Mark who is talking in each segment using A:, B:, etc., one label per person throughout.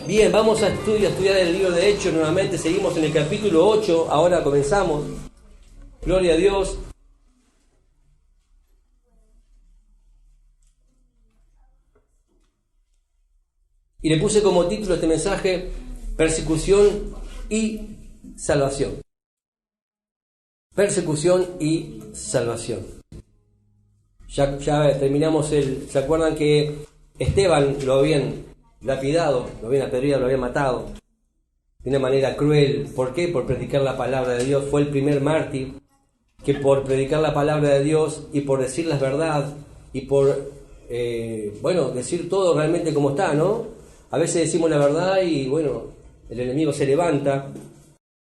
A: Bien, vamos a estudiar el libro de Hechos nuevamente. Seguimos en el capítulo 8. Ahora comenzamos. Gloria a Dios. Y le puse como título este mensaje: Persecución y Salvación. Persecución y salvación. Ya terminamos ¿se acuerdan que Esteban lo habían lapidado, lo habían apedreado, lo habían matado de una manera cruel? ¿Por qué? Por predicar la palabra de Dios. Fue el primer mártir que por predicar la palabra de Dios y por decir la verdad y por, decir todo realmente como está, ¿no? A veces decimos la verdad y, el enemigo se levanta.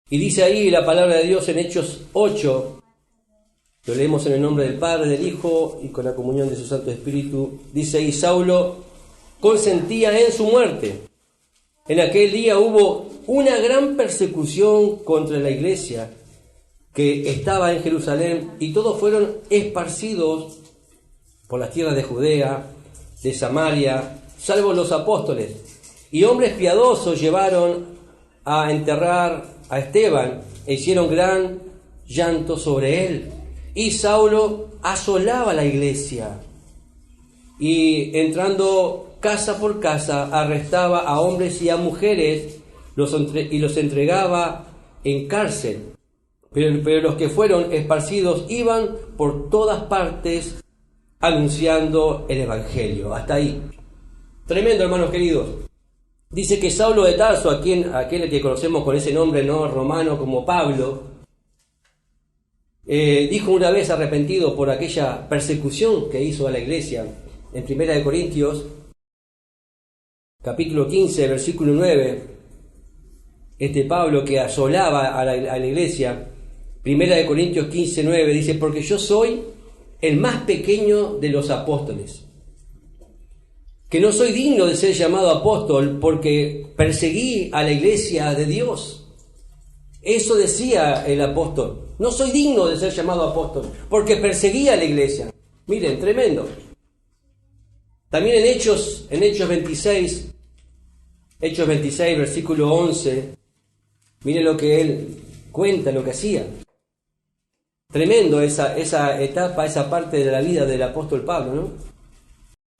A: Y dice ahí la palabra de Dios en Hechos 8, lo leemos en el nombre del Padre, del Hijo y con la comunión de su Santo Espíritu. Dice ahí: Saulo consentía en su muerte. En aquel día hubo una gran persecución contra la iglesia que estaba en Jerusalén, y todos fueron esparcidos por las tierras de Judea, de Samaria, salvo los apóstoles. Y hombres piadosos llevaron a enterrar a Esteban e hicieron gran llanto sobre él. Y Saulo asolaba la iglesia y, entrando casa por casa, arrestaba a hombres y a mujeres y los entregaba en cárcel. Pero los que fueron esparcidos iban por todas partes anunciando el evangelio. Hasta ahí. Tremendo, hermanos queridos. Dice que Saulo de Tarso, aquel que conocemos con ese nombre no romano como Pablo, dijo una vez, arrepentido por aquella persecución que hizo a la iglesia, en 1 Corintios, capítulo 15, versículo 9, Pablo que asolaba a la iglesia, 1 Corintios 15, 9, dice: porque yo soy el más pequeño de los apóstoles, que no soy digno de ser llamado apóstol porque perseguí a la iglesia de Dios. Eso decía el apóstol: no soy digno de ser llamado apóstol porque perseguí a la iglesia. Miren, tremendo. También en Hechos 26, versículo 11, miren lo que él cuenta, lo que hacía. Tremendo esa etapa, esa parte de la vida del apóstol Pablo, ¿no?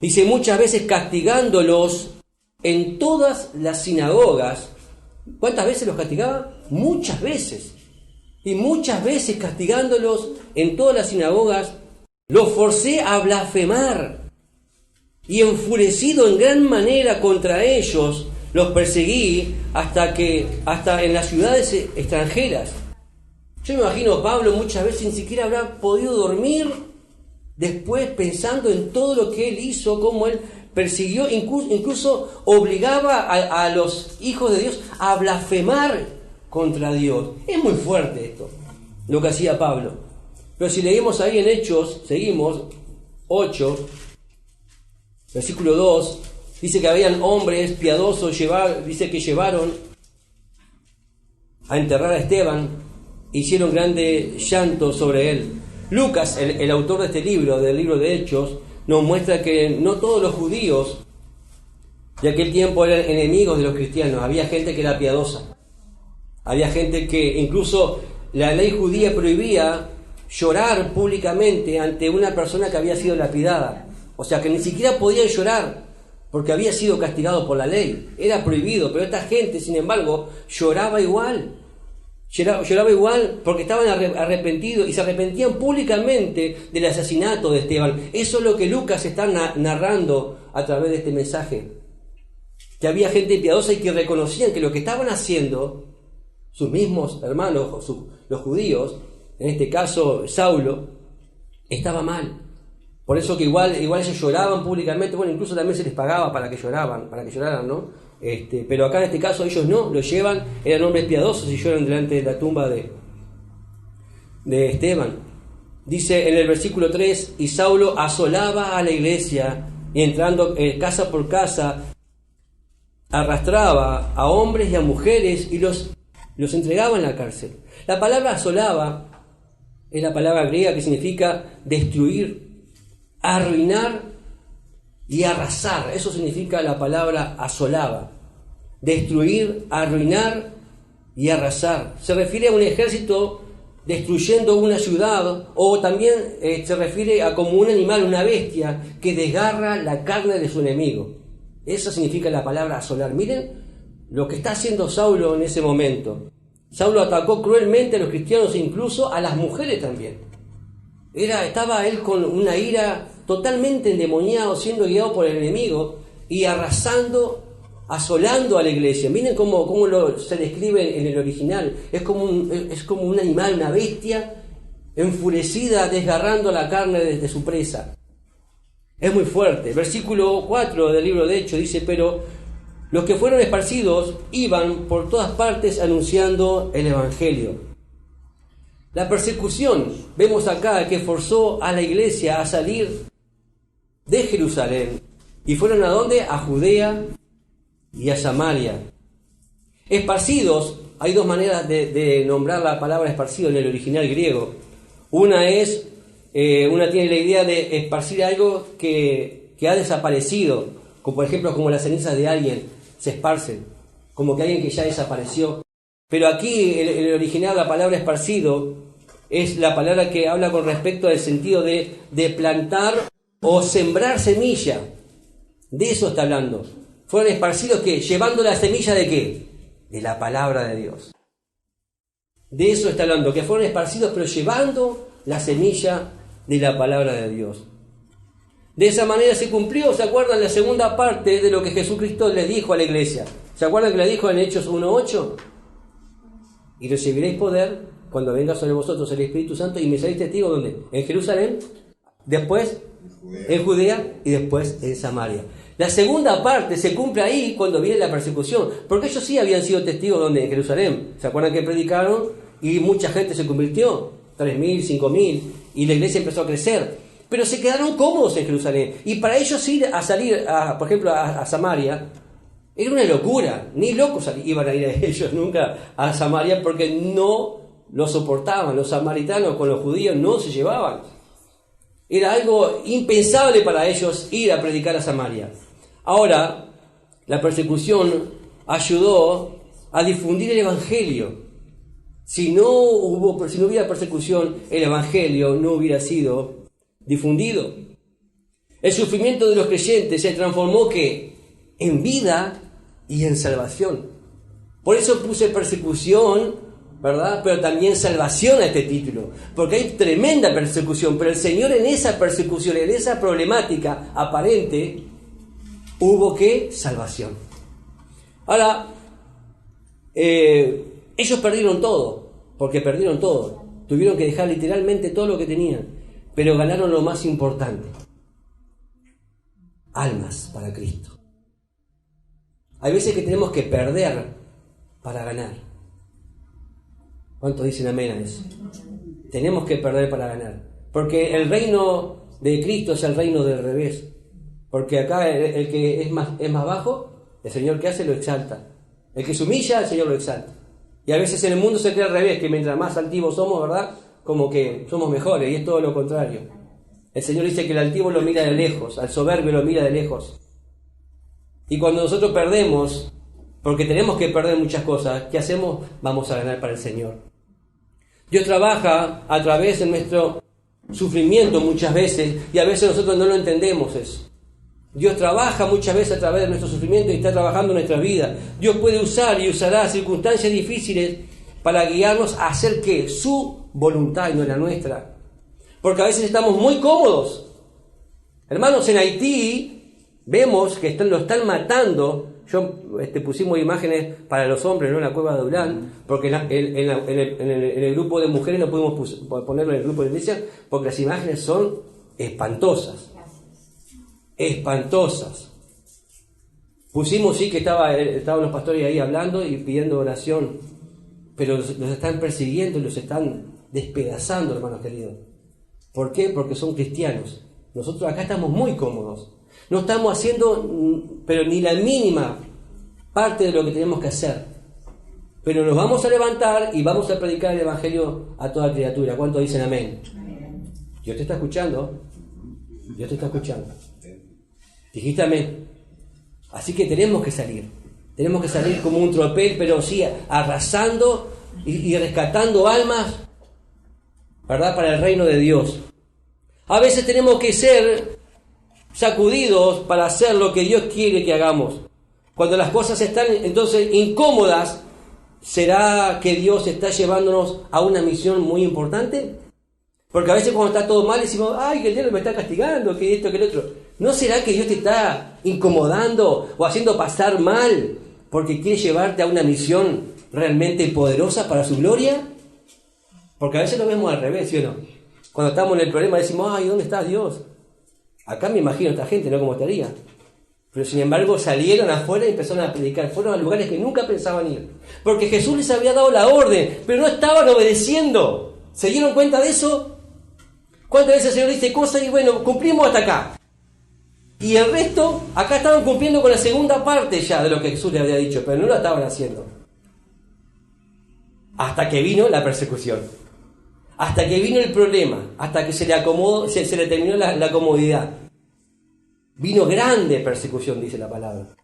A: Dice: muchas veces castigándolos en todas las sinagogas. ¿Cuántas veces los castigaba? Muchas veces. Y muchas veces castigándolos en todas las sinagogas, los forcé a blasfemar. Y enfurecido en gran manera contra ellos, los perseguí hasta en las ciudades extranjeras. Yo me imagino a Pablo muchas veces ni siquiera habrá podido dormir después pensando en todo lo que él hizo, cómo él persiguió, incluso obligaba a los hijos de Dios a blasfemar contra Dios. Es muy fuerte esto, lo que hacía Pablo. Pero si leemos ahí en Hechos, seguimos, 8, versículo 2, dice que habían hombres piadosos, dice que llevaron a enterrar a Esteban, hicieron grande llanto sobre él. Lucas, el autor de este libro, del libro de Hechos, nos muestra que no todos los judíos de aquel tiempo eran enemigos de los cristianos. Había gente que era piadosa. Había gente que incluso la ley judía prohibía llorar públicamente ante una persona que había sido lapidada. O sea que ni siquiera podían llorar porque había sido castigado por la ley. Era prohibido, pero esta gente, sin embargo, lloraba igual. Lloraba igual porque estaban arrepentidos y se arrepentían públicamente del asesinato de Esteban. Eso es lo que Lucas está narrando a través de este mensaje. Que había gente piadosa y que reconocían que lo que estaban haciendo sus mismos hermanos, los judíos, en este caso Saulo, estaba mal. Por eso que igual ellos lloraban públicamente. Incluso también se les pagaba para que lloraran, ¿no? Pero acá en este caso ellos no, lo llevan, eran hombres piadosos y lloran delante de la tumba de Esteban. Dice en el versículo 3: y Saulo asolaba a la iglesia y entrando casa por casa arrastraba a hombres y a mujeres y los entregaba en la cárcel. La palabra asolaba es la palabra griega que significa destruir, arruinar y arrasar. Eso significa la palabra asolaba. destruir, arruinar y arrasar. Se refiere a un ejército destruyendo una ciudad, o también se refiere a como un animal, una bestia, que desgarra la carne de su enemigo. Eso significa la palabra asolar. Miren lo que está haciendo Saulo en ese momento. Saulo atacó cruelmente a los cristianos e incluso a las mujeres también. Estaba él con una ira totalmente endemoniado, siendo guiado por el enemigo y arrasando, asolando a la iglesia. Miren cómo se describe en el original. Es como un animal, una bestia enfurecida, desgarrando la carne de su presa. Es muy fuerte. Versículo 4 del libro de Hechos dice: pero los que fueron esparcidos iban por todas partes anunciando el evangelio. La persecución, vemos acá, que forzó a la iglesia a salir de Jerusalén. ¿Y fueron a dónde? A Judea y a Samaria. Esparcidos, hay dos maneras de nombrar la palabra esparcido en el original griego. Una tiene la idea de esparcir algo que ha desaparecido, como por ejemplo como las cenizas de alguien se esparcen, como que alguien que ya desapareció. Pero aquí en el original la palabra esparcido es la palabra que habla con respecto al sentido de plantar o sembrar semilla. De eso está hablando. Fueron esparcidos, ¿qué? Llevando la semilla ¿de qué? De la palabra de Dios. De eso está hablando, que fueron esparcidos pero llevando la semilla de la palabra de Dios. De esa manera se cumplió, ¿se acuerdan? La segunda parte de lo que Jesucristo le dijo a la iglesia. ¿Se acuerdan que le dijo en Hechos 1:8? Y recibiréis poder cuando venga sobre vosotros el Espíritu Santo y me seréis testigos, ¿dónde? En Jerusalén, después en Judea y después en Samaria. La segunda parte se cumple ahí cuando viene la persecución, porque ellos sí habían sido testigos, ¿dónde? En Jerusalén. ¿Se acuerdan que predicaron? Y mucha gente se convirtió, 3.000, 5.000, y la iglesia empezó a crecer. Pero se quedaron cómodos en Jerusalén. Y para ellos ir a salir, por ejemplo, a Samaria, era una locura. Ni locos iban a ir a ellos nunca a Samaria, porque no lo soportaban. Los samaritanos con los judíos no se llevaban. Era algo impensable para ellos ir a predicar a Samaria. Ahora, la persecución ayudó a difundir el evangelio. Si no hubiera persecución, el evangelio no hubiera sido difundido. El sufrimiento de los creyentes se transformó en vida y en salvación. Por eso puse persecución, ¿verdad? Pero también salvación a este título, porque hay tremenda persecución, pero el Señor en esa persecución, en esa problemática aparente, hubo salvación. Ahora, ellos perdieron todo, porque perdieron todo. Tuvieron que dejar literalmente todo lo que tenían. Pero ganaron lo más importante: almas para Cristo. Hay veces que tenemos que perder para ganar. ¿Cuántos dicen amén a eso? Tenemos que perder para ganar. Porque el reino de Cristo es el reino del revés. Porque acá el que es más bajo, el Señor que hace lo exalta. El que se humilla, el Señor lo exalta. Y a veces en el mundo se cree al revés, que mientras más altivos somos, ¿verdad?, como que somos mejores, y es todo lo contrario. El Señor dice que el altivo lo mira de lejos, al soberbio lo mira de lejos. Y cuando nosotros perdemos, porque tenemos que perder muchas cosas, ¿qué hacemos? Vamos a ganar para el Señor. Dios trabaja a través de nuestro sufrimiento muchas veces, y a veces nosotros no lo entendemos eso. Dios trabaja muchas veces a través de nuestro sufrimiento y está trabajando en nuestra vida. Dios puede usar y usará circunstancias difíciles para guiarnos a hacer ¿qué? Su voluntad y no la nuestra. Porque a veces estamos muy cómodos. Hermanos, en Haití vemos que lo están matando. Pusimos imágenes para los hombres, ¿no?, en la cueva de Adulán, porque en el grupo de mujeres no pudimos ponerlo en el grupo de iglesia, porque las imágenes son espantosas. Espantosas. Pusimos que estaban los pastores ahí hablando y pidiendo oración, pero los están persiguiendo y los están despedazando, hermanos queridos. ¿Por qué? Porque son cristianos. Nosotros acá estamos muy cómodos. No estamos haciendo, pero ni la mínima parte de lo que tenemos que hacer. Pero nos vamos a levantar y vamos a predicar el evangelio a toda criatura. ¿Cuántos dicen amén? Amén. Dios te está escuchando. Dios te está escuchando. Dijiste amén. Así que tenemos que salir. Tenemos que salir como un tropel, pero sí, arrasando y rescatando almas, ¿verdad?, para el reino de Dios. A veces tenemos que ser sacudidos para hacer lo que Dios quiere que hagamos. Cuando las cosas están entonces incómodas, ¿será que Dios está llevándonos a una misión muy importante? Porque a veces cuando está todo mal decimos, ay, que el Dios me está castigando, que esto, que el otro. ¿No será que Dios te está incomodando o haciendo pasar mal porque quiere llevarte a una misión realmente poderosa para su gloria? Porque a veces lo vemos al revés, ¿sí o no? Cuando estamos en el problema decimos, ay, ¿dónde está Dios? Acá me imagino a esta gente, ¿no? ¿Cómo estaría? Pero sin embargo salieron afuera y empezaron a predicar. Fueron a lugares que nunca pensaban ir. Porque Jesús les había dado la orden, pero no estaban obedeciendo. ¿Se dieron cuenta de eso? ¿Cuántas veces el Señor dice cosas y bueno, cumplimos hasta acá? Y el resto, acá estaban cumpliendo con la segunda parte ya de lo que Jesús les había dicho, pero no lo estaban haciendo. Hasta que vino la persecución. Hasta que vino el problema. Hasta que se le terminó la comodidad. Vino grande persecución, dice la palabra.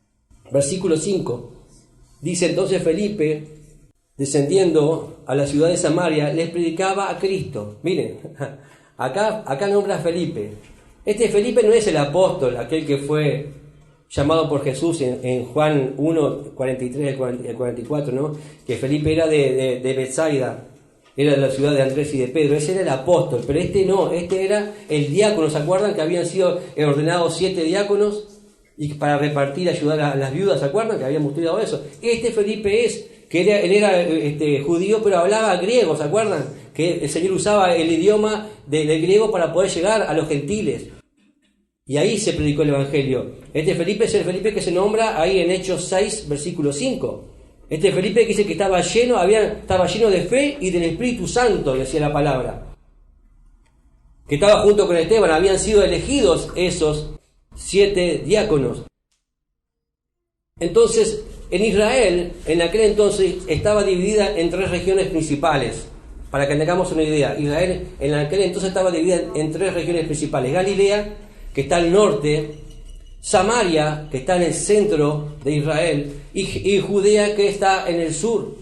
A: Versículo 5. Dice entonces Felipe, descendiendo a la ciudad de Samaria, les predicaba a Cristo. Miren, acá nombra a Felipe. Este Felipe no es el apóstol, aquel que fue llamado por Jesús en Juan 1, 43 al 44, ¿no? Que Felipe era de Betsaida, era de la ciudad de Andrés y de Pedro. Ese era el apóstol, pero este no, este era el diácono. ¿Se acuerdan que habían sido ordenados 7 diáconos y para repartir, ayudar a las viudas? ¿Se acuerdan que habíamos estudiado eso? Este Felipe él era judío, pero hablaba griego, ¿se acuerdan? Que el Señor usaba el idioma del griego para poder llegar a los gentiles. Y ahí se predicó el Evangelio. Este Felipe es el Felipe que se nombra ahí en Hechos 6, versículo 5. Este Felipe que dice que estaba lleno de fe y del Espíritu Santo, decía la palabra. Que estaba junto con Esteban, habían sido elegidos esos 7 diáconos. Entonces, en Israel, en aquel entonces, estaba dividida en 3 regiones principales. Para que tengamos una idea, Israel en aquel entonces estaba dividida en 3 regiones principales. Galilea, que está al norte, Samaria, que está en el centro de Israel, y Judea, que está en el sur.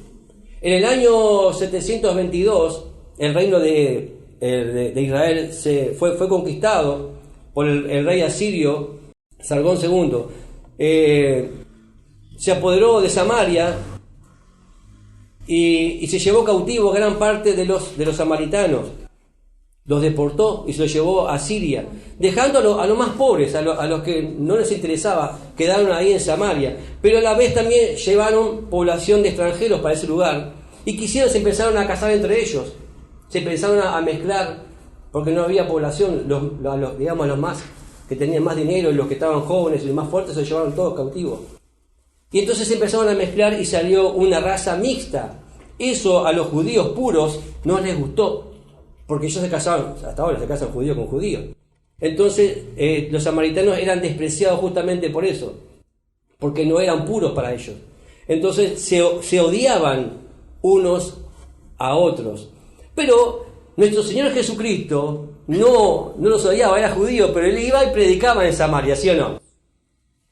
A: En el año 722, el reino de Israel fue conquistado por el rey asirio, Sargón II. Se apoderó de Samaria y se llevó cautivo gran parte de los samaritanos. Los deportó y se los llevó a Siria, dejando a los más pobres, a los que no les interesaba, quedaron ahí en Samaria. Pero a la vez también llevaron población de extranjeros para ese lugar y se empezaron a casar entre ellos, se empezaron a mezclar porque no había población. Los más que tenían más dinero y los que estaban jóvenes y los más fuertes se los llevaron todos cautivos. Y entonces se empezaron a mezclar y salió una raza mixta. Eso a los judíos puros no les gustó, porque ellos se casaban, hasta ahora se casan judío con judío. Entonces los samaritanos eran despreciados justamente por eso, porque no eran puros para ellos. Entonces se odiaban unos a otros. Pero nuestro Señor Jesucristo no los odiaba, era judío, pero él iba y predicaba en Samaria, ¿sí o no?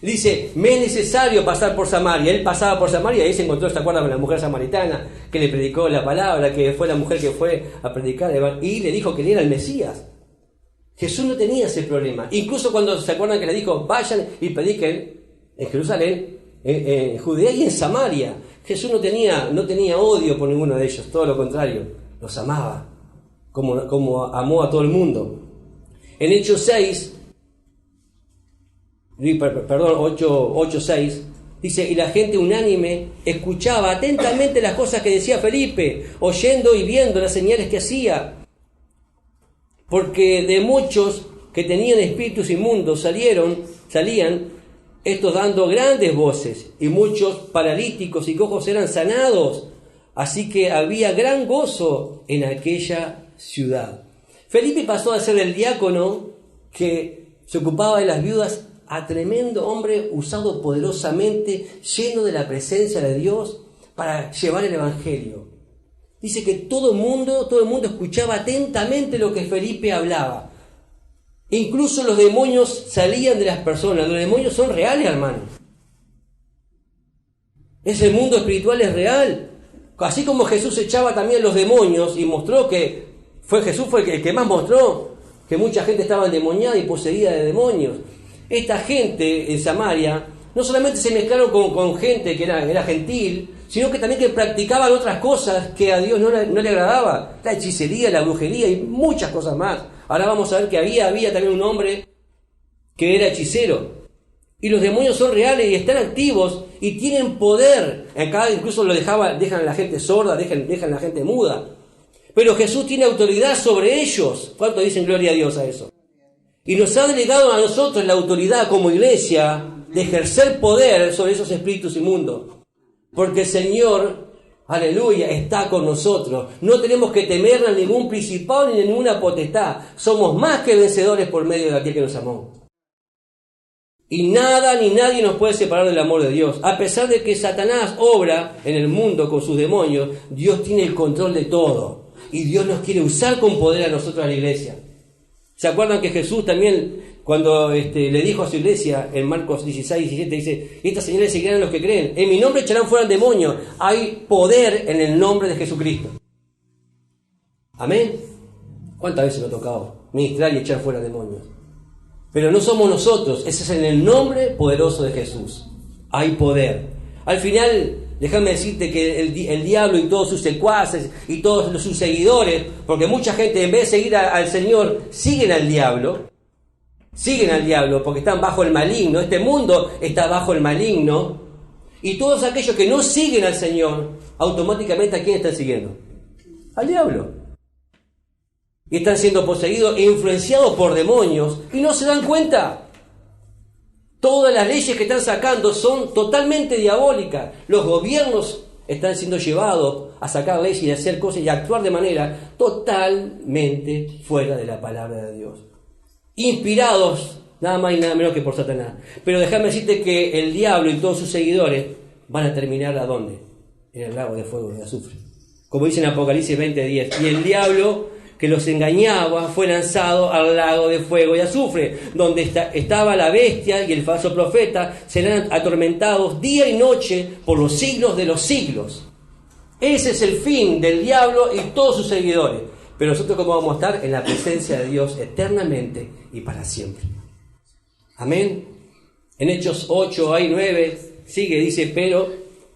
A: Dice, me es necesario pasar por Samaria. Él pasaba por Samaria y ahí se encontró, ¿se acuerdan? Con la mujer samaritana que le predicó la palabra, que fue la mujer que fue a predicar y le dijo que él era el Mesías. Jesús no tenía ese problema. Incluso cuando se acuerdan que le dijo, vayan y prediquen en Jerusalén, en Judea y en Samaria. Jesús no tenía odio por ninguno de ellos, todo lo contrario, los amaba, como amó a todo el mundo. En Hechos 6, 8:6, dice, y la gente unánime escuchaba atentamente las cosas que decía Felipe, oyendo y viendo las señales que hacía. Porque de muchos que tenían espíritus inmundos salían estos dando grandes voces, y muchos paralíticos y cojos eran sanados. Así que había gran gozo en aquella ciudad. Felipe pasó a ser el diácono que se ocupaba de las viudas, a tremendo hombre usado poderosamente, lleno de la presencia de Dios para llevar el Evangelio. Dice que todo el mundo escuchaba atentamente lo que Felipe hablaba. Incluso los demonios salían de las personas. Los demonios son reales, hermanos. Ese mundo espiritual es real. Así como Jesús echaba también los demonios y mostró que Jesús fue el que más mostró que mucha gente estaba endemoniada y poseída de demonios. Esta gente en Samaria no solamente se mezclaron con gente que era gentil, sino que también que practicaban otras cosas que a Dios no le agradaba. La hechicería, la brujería y muchas cosas más. Ahora vamos a ver que había también un hombre que era hechicero. Y los demonios son reales y están activos y tienen poder. Acá incluso dejan a la gente sorda, dejan a la gente muda. Pero Jesús tiene autoridad sobre ellos. ¿Cuánto dicen gloria a Dios a eso? Y nos ha delegado a nosotros la autoridad como iglesia de ejercer poder sobre esos espíritus inmundos. Porque el Señor, aleluya, está con nosotros. No tenemos que temer a ningún principado ni a ninguna potestad. Somos más que vencedores por medio de aquel que nos amó. Y nada ni nadie nos puede separar del amor de Dios. A pesar de que Satanás obra en el mundo con sus demonios, Dios tiene el control de todo. Y Dios nos quiere usar con poder a nosotros, a la iglesia. ¿Se acuerdan que Jesús también, cuando le dijo a su iglesia, en Marcos 16, 17, dice: estas señales seguirán a los que creen, en mi nombre echarán fuera demonios? Hay poder en el nombre de Jesucristo. Amén. ¿Cuántas veces me ha tocado ministrar y echar fuera demonios? Pero no somos nosotros, ese es en el nombre poderoso de Jesús. Hay poder. Al final, déjame decirte que el diablo y todos sus secuaces y todos sus seguidores, porque mucha gente en vez de seguir al Señor, siguen al diablo porque están bajo el maligno. Este mundo está bajo el maligno. Y todos aquellos que no siguen al Señor, automáticamente ¿a quién están siguiendo? Al diablo. Y están siendo poseídos e influenciados por demonios y no se dan cuenta. Todas las leyes que están sacando son totalmente diabólicas. Los gobiernos están siendo llevados a sacar leyes y a hacer cosas y a actuar de manera totalmente fuera de la palabra de Dios. Inspirados nada más y nada menos que por Satanás. Pero déjame decirte que el diablo y todos sus seguidores van a terminar ¿a dónde? En el lago de fuego y de azufre. Como dice en Apocalipsis 20:10. Y el diablo que los engañaba fue lanzado al lago de fuego y azufre, donde estaba la bestia y el falso profeta. Serán atormentados día y noche por los siglos de los siglos. Ese es el fin del diablo y todos sus seguidores. Pero nosotros, ¿cómo vamos a estar? En la presencia de Dios eternamente y para siempre. Amén. En Hechos 8, hay 9, sigue, dice,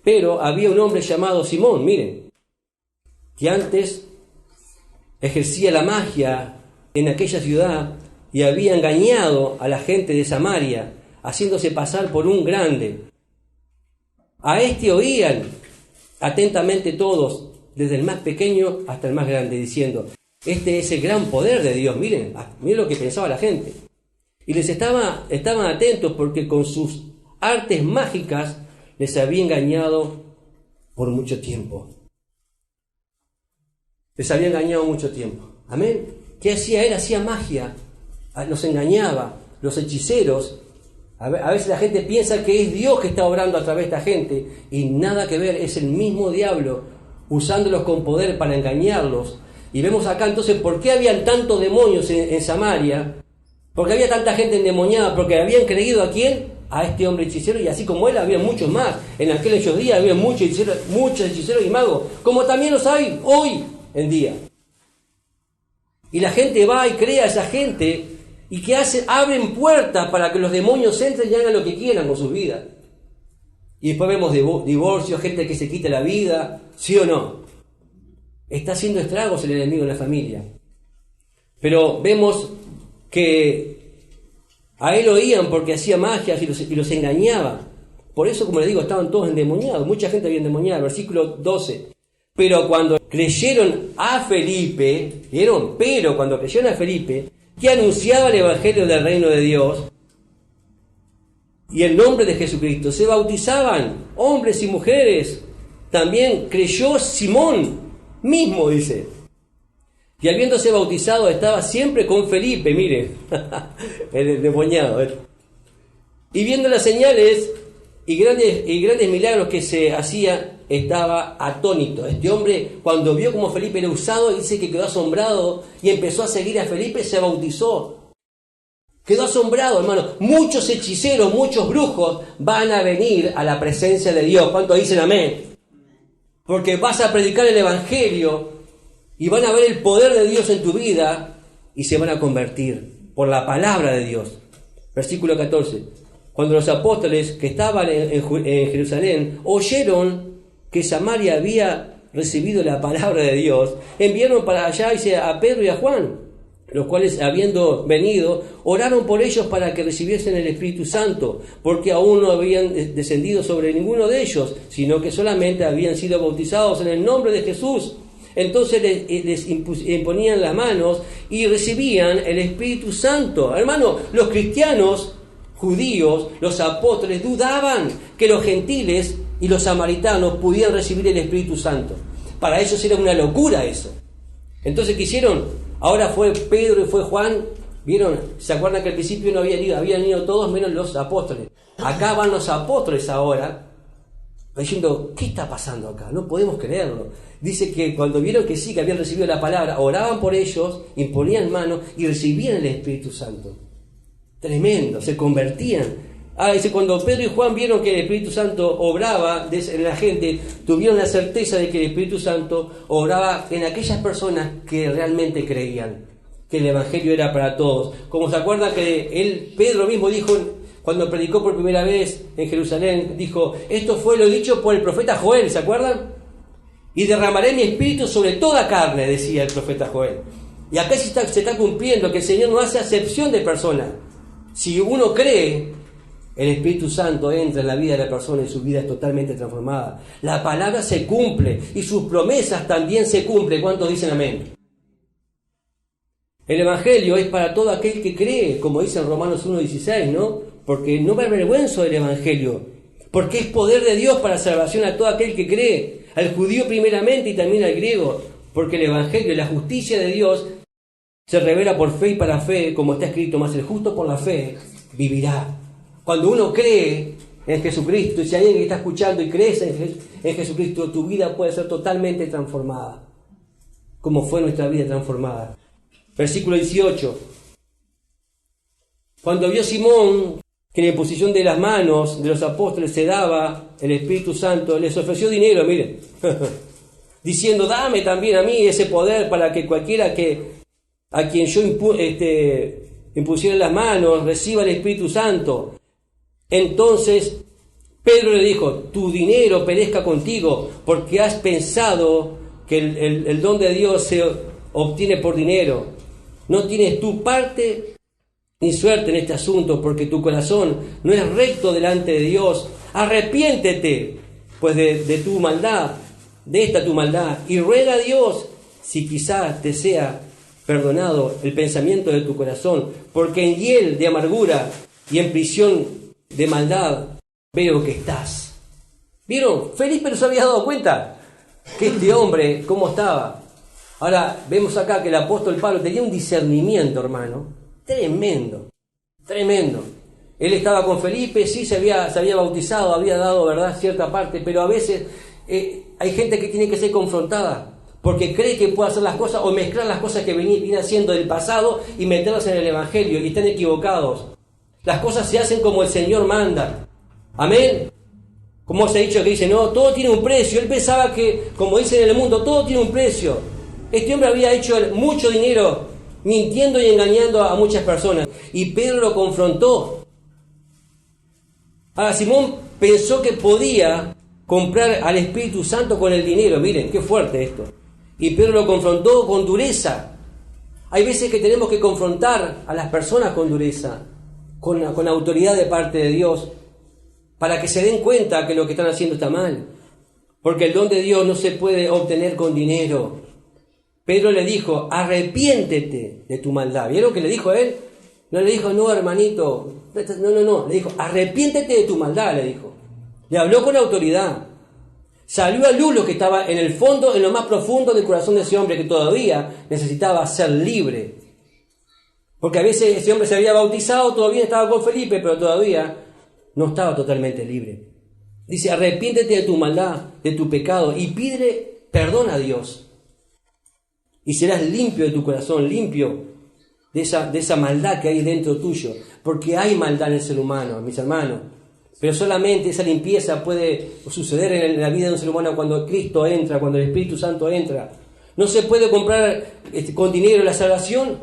A: pero había un hombre llamado Simón, miren, que antes ejercía la magia en aquella ciudad y había engañado a la gente de Samaria, haciéndose pasar por un grande. A este oían atentamente todos, desde el más pequeño hasta el más grande, diciendo: este es el gran poder de Dios. Miren lo que pensaba la gente. Y estaban atentos porque con sus artes mágicas les había engañado por mucho tiempo. Les había engañado mucho tiempo. Amén. ¿Qué hacía él? Hacía magia. Los engañaba. Los hechiceros. A veces la gente piensa que es Dios que está obrando a través de esta gente. Y nada que ver. Es el mismo diablo usándolos con poder para engañarlos. Y vemos acá entonces por qué habían tantos demonios en Samaria. Porque había tanta gente endemoniada. Porque habían creído ¿a quién? A este hombre hechicero. Y así como él había muchos más. En aquellos días había muchos hechiceros y magos. Como también los hay hoy en día. Y la gente va y crea a esa gente. ¿Y qué hace? Abren puertas para que los demonios entren y hagan lo que quieran con sus vidas. Y después vemos divorcios, gente que se quita la vida. ¿Sí o no? Está haciendo estragos el enemigo en la familia. Pero vemos que a él oían porque hacía magias y los engañaba. Por eso, como les digo, estaban todos endemoniados. Mucha gente había endemoniada. Versículo 12. Pero cuando creyeron a Felipe, ¿vieron? Pero cuando creyeron a Felipe, que anunciaba el evangelio del reino de Dios y el nombre de Jesucristo, se bautizaban hombres y mujeres. También creyó Simón mismo, dice. Y habiéndose bautizado estaba siempre con Felipe, mire, el endemoniado. Y viendo las señales y grandes milagros que se hacía, estaba atónito. Este hombre, cuando vio cómo Felipe era usado, dice que quedó asombrado y empezó a seguir a Felipe, se bautizó. Quedó asombrado, hermano. Muchos hechiceros, muchos brujos van a venir a la presencia de Dios. ¿Cuántos dicen amén? Porque vas a predicar el Evangelio y van a ver el poder de Dios en tu vida y se van a convertir por la palabra de Dios. Versículo 14. Cuando los apóstoles que estaban en Jerusalén oyeron que Samaria había recibido la palabra de Dice, enviaron para allá a Pedro y a Juan, los cuales, habiendo venido, oraron por ellos para que recibiesen el Espíritu Santo, porque aún no habían descendido sobre ninguno de ellos, sino que solamente habían sido bautizados en el nombre de Jesús. Entonces les imponían las manos y recibían el Espíritu Santo. Hermano, los cristianos judíos, los apóstoles, dudaban que los gentiles y los samaritanos pudieran recibir el Espíritu Santo. Para ellos era una locura eso. Entonces, ¿qué hicieron? Ahora fue Pedro y fue Juan. ¿Vieron? ¿Se acuerdan que al principio no habían ido todos menos los apóstoles? Acá van los apóstoles ahora, diciendo, ¿qué está pasando acá? No podemos creerlo. Dice que cuando vieron que sí, que habían recibido la palabra, oraban por ellos, imponían manos y recibían el Espíritu Santo. Tremendo, se convertían. Dice, cuando Pedro y Juan vieron que el Espíritu Santo obraba en la gente, tuvieron la certeza de que el Espíritu Santo obraba en aquellas personas que realmente creían que el Evangelio era para todos. Como se acuerdan que Pedro mismo dijo, cuando predicó por primera vez en Jerusalén, dijo, esto fue lo dicho por el profeta Joel, ¿se acuerdan? Y derramaré mi espíritu sobre toda carne, decía el profeta Joel. Y acá se está cumpliendo que el Señor no hace acepción de personas. Si uno cree, el Espíritu Santo entra en la vida de la persona y su vida es totalmente transformada. La palabra se cumple y sus promesas también se cumplen. ¿Cuántos dicen amén? El Evangelio es para todo aquel que cree, como dice en Romanos 1:16, ¿no? Porque no me avergüenzo del Evangelio, porque es poder de Dios para salvación a todo aquel que cree, al judío primeramente y también al griego, porque el Evangelio, la justicia de Dios, se revela por fe y para fe, como está escrito, mas el justo por la fe vivirá. Cuando uno cree en Jesucristo, y si hay alguien que está escuchando y crees en Jesucristo, tu vida puede ser totalmente transformada, como fue nuestra vida transformada. Versículo 18. Cuando vio Simón que en la imposición de las manos de los apóstoles se daba el Espíritu Santo, les ofreció dinero, miren, diciendo, dame también a mí ese poder para que cualquiera a quien yo impusiera las manos reciba el Espíritu Santo. Entonces Pedro le dijo, tu dinero perezca contigo, porque has pensado que el don de Dios se obtiene por dinero. No tienes tu parte ni suerte en este asunto, porque tu corazón no es recto delante de Dios. Arrepiéntete, pues, de tu maldad, de esta tu maldad, y ruega a Dios si quizás te sea perdonado el pensamiento de tu corazón, porque en hiel de amargura y en prisión de maldad veo que estás. ¿Vieron? Felipe no se había dado cuenta que este hombre, cómo estaba. Ahora vemos acá que el apóstol Pablo tenía un discernimiento, hermano, tremendo, tremendo. Él estaba con Felipe, sí se había bautizado, había dado, ¿verdad?, cierta parte, pero a veces hay gente que tiene que ser confrontada, porque cree que puede hacer las cosas o mezclar las cosas que viene haciendo del pasado y meterlas en el Evangelio, y están equivocados. Las cosas se hacen como el Señor manda. Amén. Como se ha dicho que dice, no, todo tiene un precio. Él pensaba que, como dicen en el mundo, todo tiene un precio. Este hombre había hecho mucho dinero mintiendo y engañando a muchas personas. Y Pedro lo confrontó. Ahora, Simón pensó que podía comprar al Espíritu Santo con el dinero. Miren, qué fuerte esto. Y Pedro lo confrontó con dureza. Hay veces que tenemos que confrontar a las personas con dureza, con autoridad de parte de Dios, para que se den cuenta que lo que están haciendo está mal. Porque el don de Dios no se puede obtener con dinero. Pedro le dijo, arrepiéntete de tu maldad. ¿Vieron que le dijo a él? No le dijo, no, hermanito. No. Le dijo, arrepiéntete de tu maldad, le dijo. Le habló con autoridad. Salió a luz lo que estaba en el fondo, en lo más profundo del corazón de ese hombre que todavía necesitaba ser libre. Porque a veces ese hombre se había bautizado, todavía estaba con Felipe, pero todavía no estaba totalmente libre. Dice, arrepiéntete de tu maldad, de tu pecado, y pídele perdón a Dios. Y serás limpio de tu corazón, limpio de esa maldad que hay dentro tuyo, porque hay maldad en el ser humano, mis hermanos. Pero solamente esa limpieza puede suceder en la vida de un ser humano cuando Cristo entra, cuando el Espíritu Santo entra. No se puede comprar con dinero la salvación.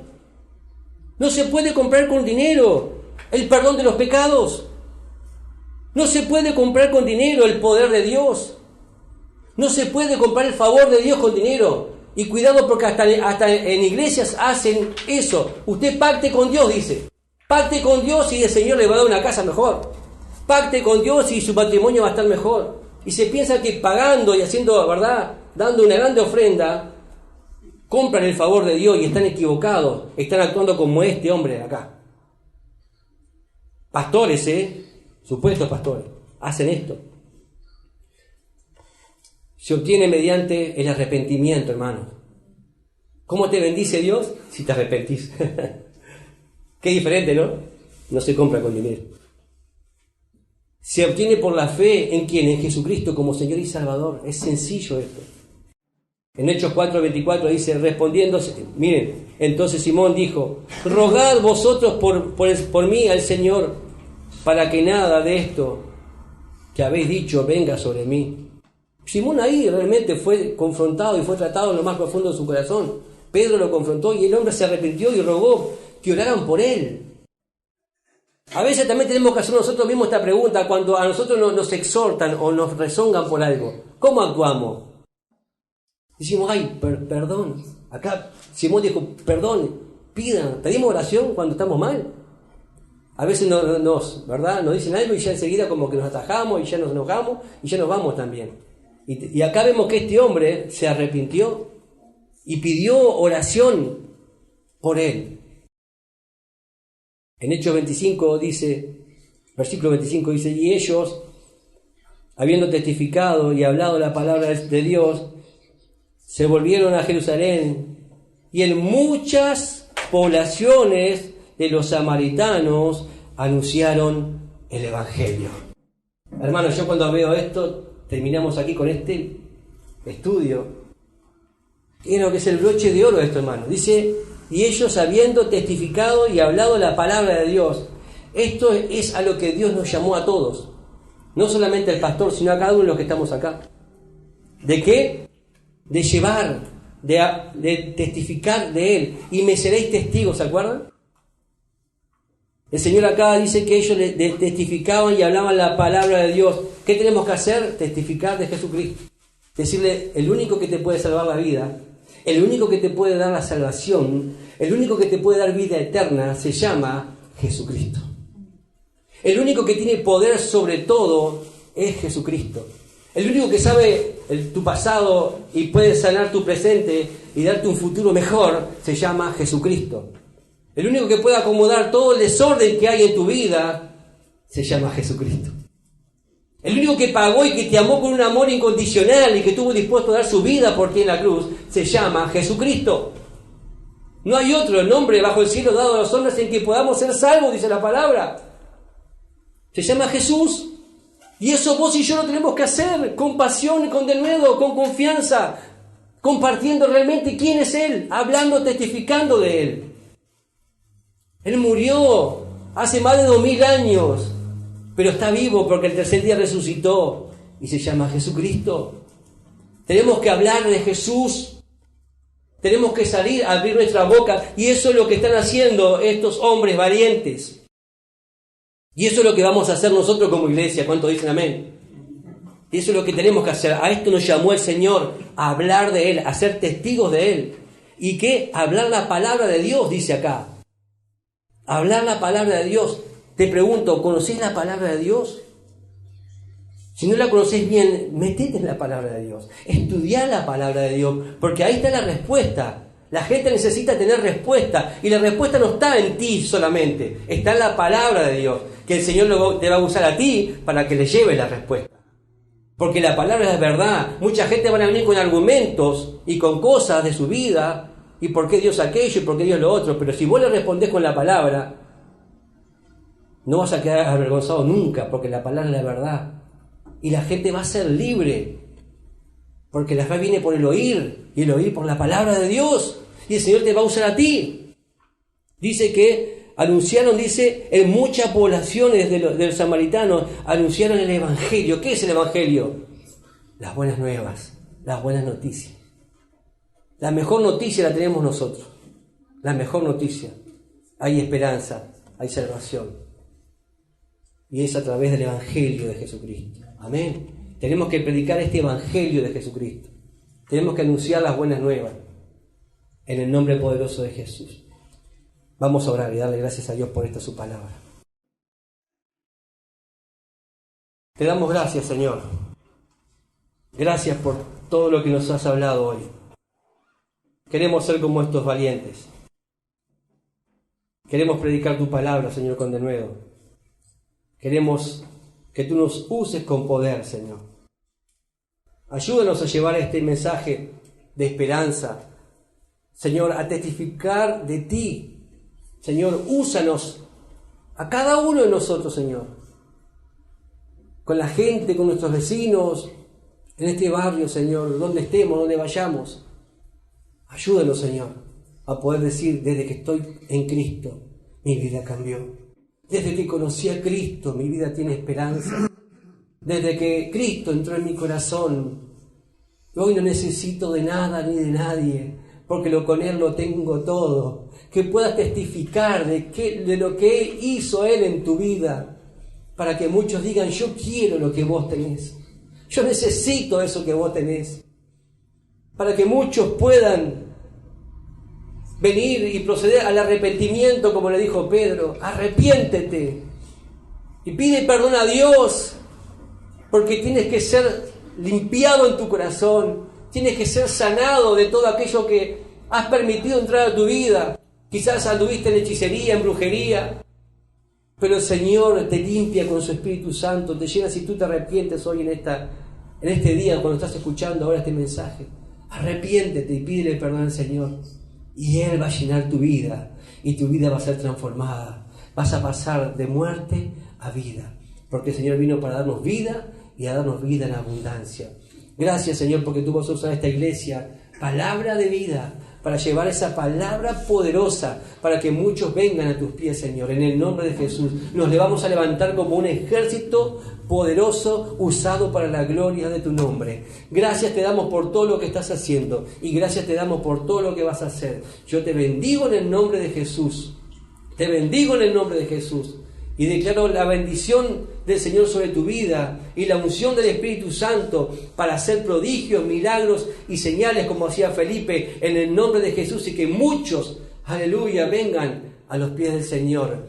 A: No se puede comprar con dinero el perdón de los pecados. No se puede comprar con dinero el poder de Dios. No se puede comprar el favor de Dios con dinero. Y cuidado, porque hasta en iglesias hacen eso. Usted pacte con Dios, dice. Pacte con Dios y el Señor le va a dar una casa mejor. Pacte con Dios y su matrimonio va a estar mejor. Y se piensa que pagando y haciendo, ¿verdad?, dando una grande ofrenda, compran el favor de Dios, y están equivocados. Están actuando como este hombre de acá. Pastores, supuestos pastores, hacen esto. Se obtiene mediante el arrepentimiento, hermano. ¿Cómo te bendice Dios? Si te arrepentís. Qué diferente, ¿no? No se compra con dinero. Se obtiene por la fe en quién, en Jesucristo como Señor y Salvador. Es sencillo esto. En Hechos 4:24 dice, respondiendo, miren, entonces Simón dijo, rogad vosotros por mí al Señor, para que nada de esto que habéis dicho venga sobre mí. Simón ahí realmente fue confrontado y fue tratado en lo más profundo de su corazón. Pedro lo confrontó y el hombre se arrepintió y rogó que oraran por él. A veces también tenemos que hacer nosotros mismos esta pregunta cuando a nosotros nos exhortan o nos rezongan por algo. ¿Cómo actuamos? Decimos, ay, perdón. Acá Simón dijo, perdón, pedimos oración cuando estamos mal. A veces ¿verdad?, nos dicen algo y ya enseguida como que nos atajamos y ya nos enojamos y ya nos vamos también. Y acá vemos que este hombre se arrepintió y pidió oración por él. En Hechos 25 dice, versículo 25 dice, y ellos, habiendo testificado y hablado la palabra de Dios, se volvieron a Jerusalén, y en muchas poblaciones de los samaritanos anunciaron el Evangelio. Hermanos, yo cuando veo esto, terminamos aquí con este estudio. Creo que es el broche de oro esto, hermano. Dice, y ellos habiendo testificado y hablado la palabra de Dios. Esto es a lo que Dios nos llamó a todos. No solamente al pastor, sino a cada uno de los que estamos acá. ¿De qué? De llevar, de testificar de Él. Y me seréis testigos, ¿se acuerdan? El Señor acá dice que ellos testificaban y hablaban la palabra de Dios. ¿Qué tenemos que hacer? Testificar de Jesucristo. Decirle, el único que te puede salvar la vida, el único que te puede dar la salvación, el único que te puede dar vida eterna, se llama Jesucristo. El único que tiene poder sobre todo es Jesucristo. El único que sabe tu pasado y puede sanar tu presente y darte un futuro mejor, se llama Jesucristo. El único que puede acomodar todo el desorden que hay en tu vida, se llama Jesucristo. El único que pagó y que te amó con un amor incondicional y que estuvo dispuesto a dar su vida por ti en la cruz, se llama Jesucristo. No hay otro nombre bajo el cielo dado a los hombres en que podamos ser salvos, dice la palabra. Se llama Jesús. Y eso vos y yo lo tenemos que hacer con pasión y con denuedo, con confianza, compartiendo realmente quién es Él, hablando, testificando de Él. Él murió hace más de 2000 años, pero está vivo porque el tercer día resucitó y se llama Jesucristo. Tenemos que hablar de Jesús. Tenemos que salir a abrir nuestra boca y eso es lo que están haciendo estos hombres valientes. Y eso es lo que vamos a hacer nosotros como iglesia. ¿Cuántos dicen amén? Y eso es lo que tenemos que hacer. A esto nos llamó el Señor, a hablar de Él, a ser testigos de Él. ¿Y qué? Hablar la palabra de Dios, dice acá. Hablar la palabra de Dios. Te pregunto, ¿conocés la palabra de Dios? Si no la conocés bien, metete en la palabra de Dios. Estudiá la palabra de Dios, porque ahí está la respuesta. La gente necesita tener respuesta, y la respuesta no está en ti solamente, está en la palabra de Dios, que el Señor te va a usar a ti para que le lleves la respuesta. Porque la palabra es verdad. Mucha gente va a venir con argumentos y con cosas de su vida, y por qué Dios aquello y por qué Dios lo otro, pero si vos le respondés con la palabra, no vas a quedar avergonzado nunca, porque la palabra es la verdad. Y la gente va a ser libre, porque la fe viene por el oír, y el oír por la palabra de Dios. Y el Señor te va a usar a ti. Dice que anunciaron, en muchas poblaciones de los samaritanos, anunciaron el Evangelio. ¿Qué es el Evangelio? Las buenas nuevas, las buenas noticias. La mejor noticia la tenemos nosotros. La mejor noticia. Hay esperanza, hay salvación. Y es a través del Evangelio de Jesucristo. Amén. Tenemos que predicar este Evangelio de Jesucristo. Tenemos que anunciar las buenas nuevas en el nombre poderoso de Jesús. Vamos a orar y darle gracias a Dios por esta su palabra. Te damos gracias, Señor. Gracias por todo lo que nos has hablado hoy. Queremos ser como estos valientes. Queremos predicar tu palabra, Señor, con denuedo. Queremos que tú nos uses con poder, Señor. Ayúdanos a llevar este mensaje de esperanza, Señor, a testificar de ti. Señor, úsanos a cada uno de nosotros, Señor. Con la gente, con nuestros vecinos, en este barrio, Señor, donde estemos, donde vayamos. Ayúdanos, Señor, a poder decir, desde que estoy en Cristo, mi vida cambió. Desde que conocí a Cristo, mi vida tiene esperanza. Desde que Cristo entró en mi corazón, hoy no necesito de nada ni de nadie, porque con Él lo tengo todo. Que puedas testificar de lo que hizo Él en tu vida, para que muchos digan, yo quiero lo que vos tenés. Yo necesito eso que vos tenés. Para que muchos puedan venir y proceder al arrepentimiento, como le dijo Pedro. Arrepiéntete y pide perdón a Dios, porque tienes que ser limpiado en tu corazón, tienes que ser sanado de todo aquello que has permitido entrar a tu vida. Quizás anduviste en hechicería, en brujería, pero el Señor te limpia con su Espíritu Santo, te llena si tú te arrepientes hoy en este día, cuando estás escuchando ahora este mensaje. Arrepiéntete y pídele perdón al Señor, y Él va a llenar tu vida, y tu vida va a ser transformada. Vas a pasar de muerte a vida, porque el Señor vino para darnos vida y a darnos vida en abundancia. Gracias, Señor, porque tú vas a usar esta iglesia, palabra de vida, para llevar esa palabra poderosa, para que muchos vengan a tus pies, Señor. En el nombre de Jesús, nos le vamos a levantar como un ejército poderoso, usado para la gloria de tu nombre. Gracias te damos por todo lo que estás haciendo, y gracias te damos por todo lo que vas a hacer. Yo te bendigo en el nombre de Jesús. Te bendigo en el nombre de Jesús. Y declaro la bendición del Señor sobre tu vida y la unción del Espíritu Santo para hacer prodigios, milagros y señales como hacía Felipe en el nombre de Jesús, y que muchos, aleluya, vengan a los pies del Señor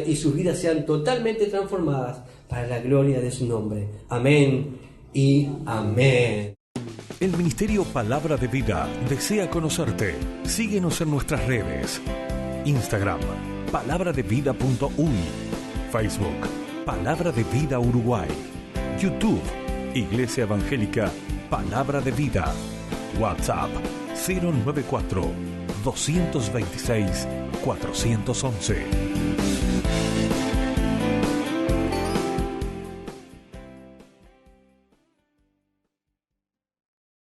A: y sus vidas sean totalmente transformadas para la gloria de su nombre. Amén y amén.
B: El Ministerio Palabra de Vida desea conocerte. Síguenos en nuestras redes. Instagram, palabraDeVida.uy. Facebook, Palabra de Vida Uruguay. YouTube, Iglesia Evangélica Palabra de Vida. WhatsApp 094 226 411.